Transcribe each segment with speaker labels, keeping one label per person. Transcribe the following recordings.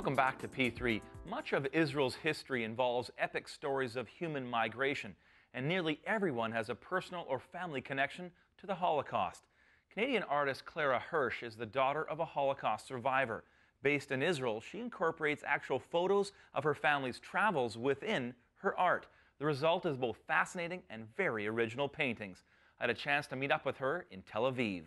Speaker 1: Welcome back to P3. Much of Israel's history involves epic stories of human migration, and nearly everyone has a personal or family connection to the Holocaust. Canadian artist Clara Hirsch is the daughter of a Holocaust survivor. Based in Israel, she incorporates actual photos of her family's travels within her art. The result is both fascinating and very original paintings. I had a chance to meet up with her in Tel Aviv.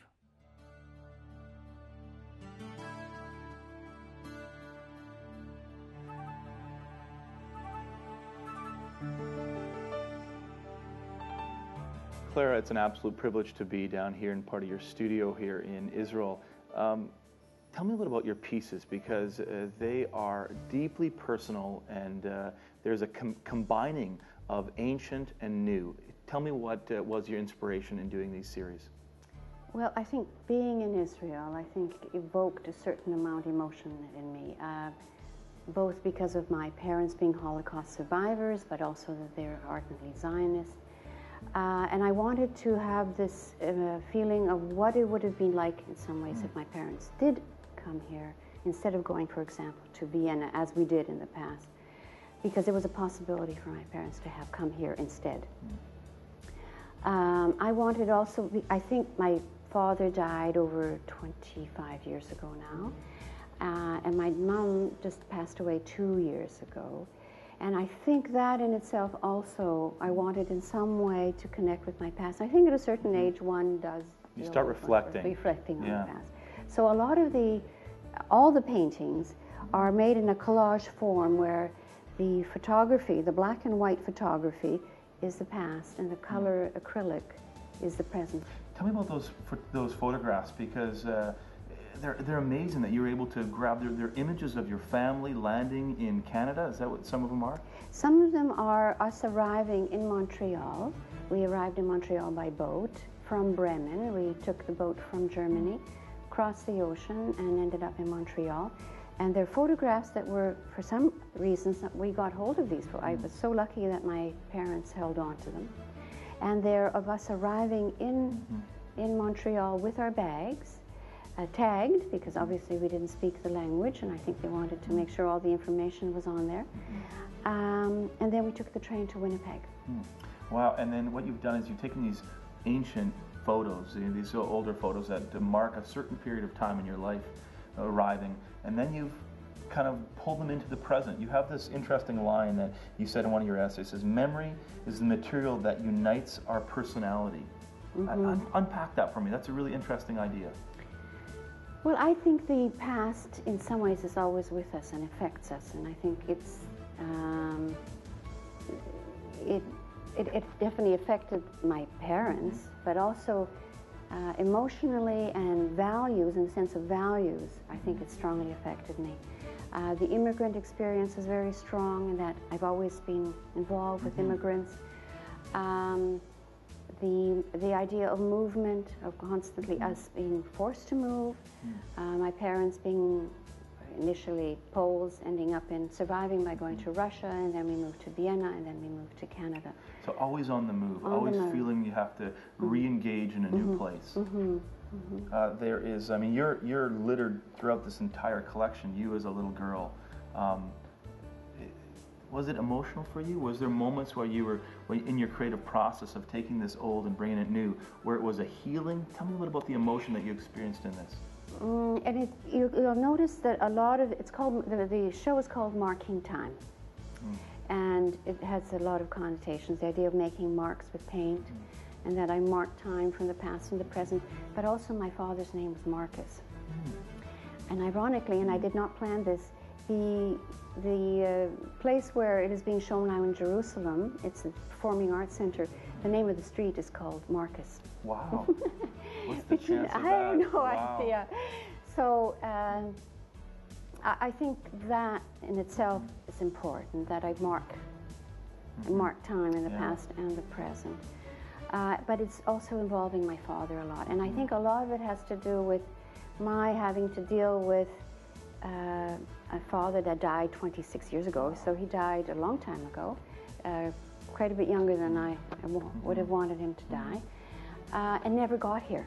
Speaker 1: Clara, it's an absolute privilege to be down here in part of your studio here in Israel. Tell me a little about your pieces, because they are deeply personal, and there's a combining of ancient and new. Tell me what was your inspiration in doing these series?
Speaker 2: Well, I think being in Israel, I think evoked a certain amount of emotion in me, both because of my parents being Holocaust survivors, but also that they're ardently Zionists. And I wanted to have this feeling of what it would have been like in some ways if my parents did come here, instead of going, for example, to Vienna, as we did in the past, because there was a possibility for my parents to have come here instead. I wanted also, I think my father died over 25 years ago now, and my mom just passed away 2 years ago. And I think that in itself also, I wanted in some way to connect with my past. I think at a certain age one does.
Speaker 1: You start reflecting.
Speaker 2: Reflecting on the past. So a lot of all the paintings are made in a collage form where the photography, the black and white photography, is the past, and the color acrylic is the present.
Speaker 1: Tell me about those photographs, because they're amazing that you're able to grab their images of your family landing in Canada. Is that what some of them are?
Speaker 2: Some of them are us arriving in Montreal. We arrived in Montreal by boat from Bremen. We took the boat from Germany, crossed the ocean, and ended up in Montreal. And they're photographs that were, for some reasons, that we got hold of these. I was so lucky that my parents held on to them. And they're of us arriving in Montreal with our bags, tagged, because obviously we didn't speak the language, and I think they wanted to make sure all the information was on there. And then we took the train to Winnipeg.
Speaker 1: Wow, and then what you've done is you've taken these ancient photos, these older photos that mark a certain period of time in your life arriving, and then you've kind of pulled them into the present. You have this interesting line that you said in one of your essays. It says, "Memory is the material that unites our personality." Unpack that for me. That's a really interesting idea.
Speaker 2: Well, I think the past, in some ways, is always with us and affects us, and I think it definitely affected my parents, but also emotionally and values, in the sense of values, I think it strongly affected me. The immigrant experience is very strong, in that I've always been involved with immigrants. The idea of movement, of constantly us being forced to move, my parents being initially Poles, ending up surviving by going to Russia, and then we moved to Vienna, and then we moved to Canada.
Speaker 1: So always on the move, always feeling you have to re-engage in a new place. There is, I mean, you're littered throughout this entire collection, you as a little girl. Was it emotional for you? Was there moments where you were in your creative process of taking this old and bringing it new, where it was a healing? Tell me a little about the emotion that you experienced in this.
Speaker 2: And you'll notice that a lot of it's called, the show is called Marking Time, and it has a lot of connotations. The idea of making marks with paint, and that I mark time from the past and the present. But also, my father's name was Marcus, and ironically, and I did not plan this, the place where it is being shown now in Jerusalem, it's a performing arts center, the name of the street is called Marcus.
Speaker 1: Wow. What's the chance of that?
Speaker 2: I have no idea. So I think that in itself is important, that I mark time in the past and the present. But it's also involving my father a lot. And I think a lot of it has to do with my having to deal with a father that died 26 years ago. So he died a long time ago, quite a bit younger than I would have wanted him to die, and never got here.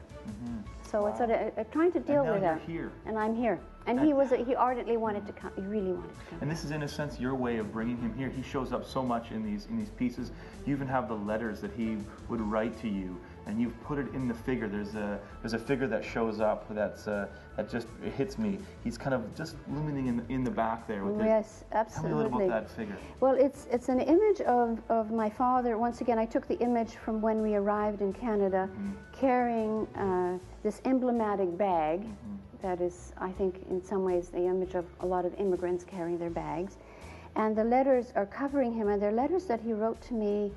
Speaker 2: So it's sort of trying to deal with that.
Speaker 1: Here.
Speaker 2: And I'm here. And he ardently wanted to come. He really wanted to come.
Speaker 1: And this is, in a sense, your way of bringing him here. He shows up so much in these pieces. You even have the letters that he would write to you, and you've put it in the figure. There's a figure that shows up that just hits me. He's kind of just looming in the back there. With
Speaker 2: yes, absolutely.
Speaker 1: Tell me a little about that figure.
Speaker 2: Well, it's an image of my father. Once again, I took the image from when we arrived in Canada, carrying this emblematic bag. That is, I think, in some ways, the image of a lot of immigrants carrying their bags. And the letters are covering him, and they're letters that he wrote to me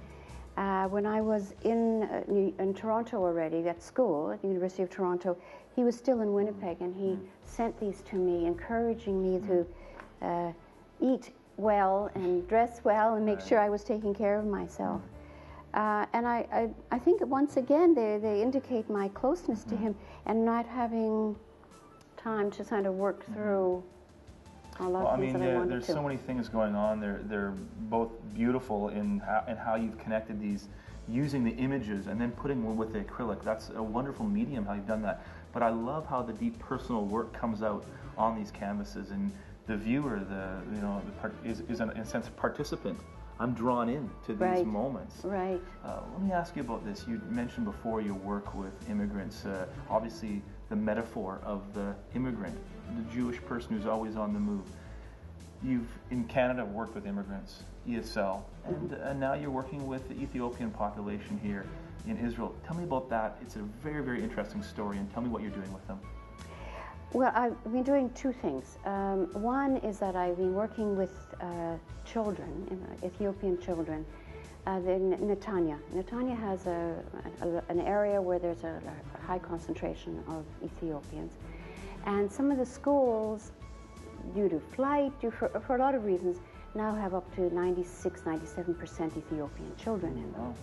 Speaker 2: when I was in Toronto already, at school, at the University of Toronto. He was still in Winnipeg, and he sent these to me, encouraging me to eat well and dress well and make sure I was taking care of myself. And I think, once again, they indicate my closeness to him and not having time to kind of work through a lot of things that I wanted to.
Speaker 1: There's so many things going on. They're both beautiful in how you've connected these, using the images and then putting one with the acrylic. That's a wonderful medium how you've done that. But I love how the deep personal work comes out on these canvases, and the viewer, is in a sense a participant. I'm drawn in to these moments.
Speaker 2: Right.
Speaker 1: Let me ask you about this. You mentioned before your work with immigrants. Obviously, the metaphor of the immigrant, the Jewish person who's always on the move. You've, in Canada, worked with immigrants, ESL, and now you're working with the Ethiopian population here in Israel. Tell me about that. It's a very, very interesting story, and tell me what you're doing with them.
Speaker 2: Well, I've been doing two things. One is that I've been working with children, Ethiopian children, in Netanya. Netanya has an area where there's a high concentration of Ethiopians. And some of the schools, due to flight, for a lot of reasons, now have up to 96-97% Ethiopian children in them.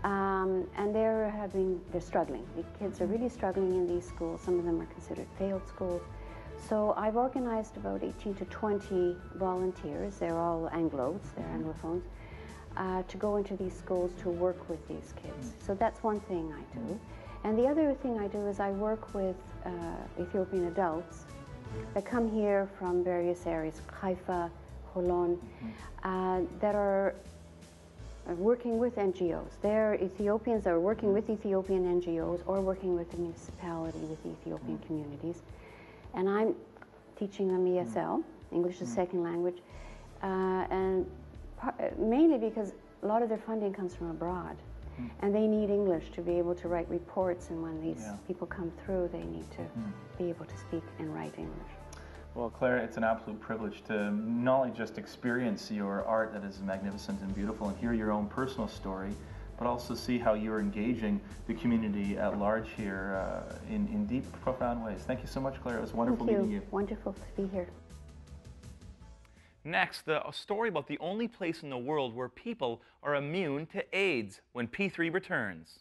Speaker 2: And they're struggling. The kids are really struggling in these schools. Some of them are considered failed schools. So I've organized about 18 to 20 volunteers. They're all Anglos, they're Anglophones, to go into these schools to work with these kids. So that's one thing I do. And the other thing I do is I work with Ethiopian adults that come here from various areas, Haifa, Holon, that are working with NGOs. They're Ethiopians that are working with Ethiopian NGOs or working with the municipality, with the Ethiopian communities. And I'm teaching them ESL, English as second language, and mainly because a lot of their funding comes from abroad. And they need English to be able to write reports, and when these people come through, they need to be able to speak and write English.
Speaker 1: Well, Clara, it's an absolute privilege to not only just experience your art that is magnificent and beautiful and hear your own personal story, but also see how you're engaging the community at large here in deep, profound ways. Thank you so much, Clara. It was wonderful meeting you.
Speaker 2: Wonderful to be here.
Speaker 1: Next, a story about the only place in the world where people are immune to AIDS when P3 returns.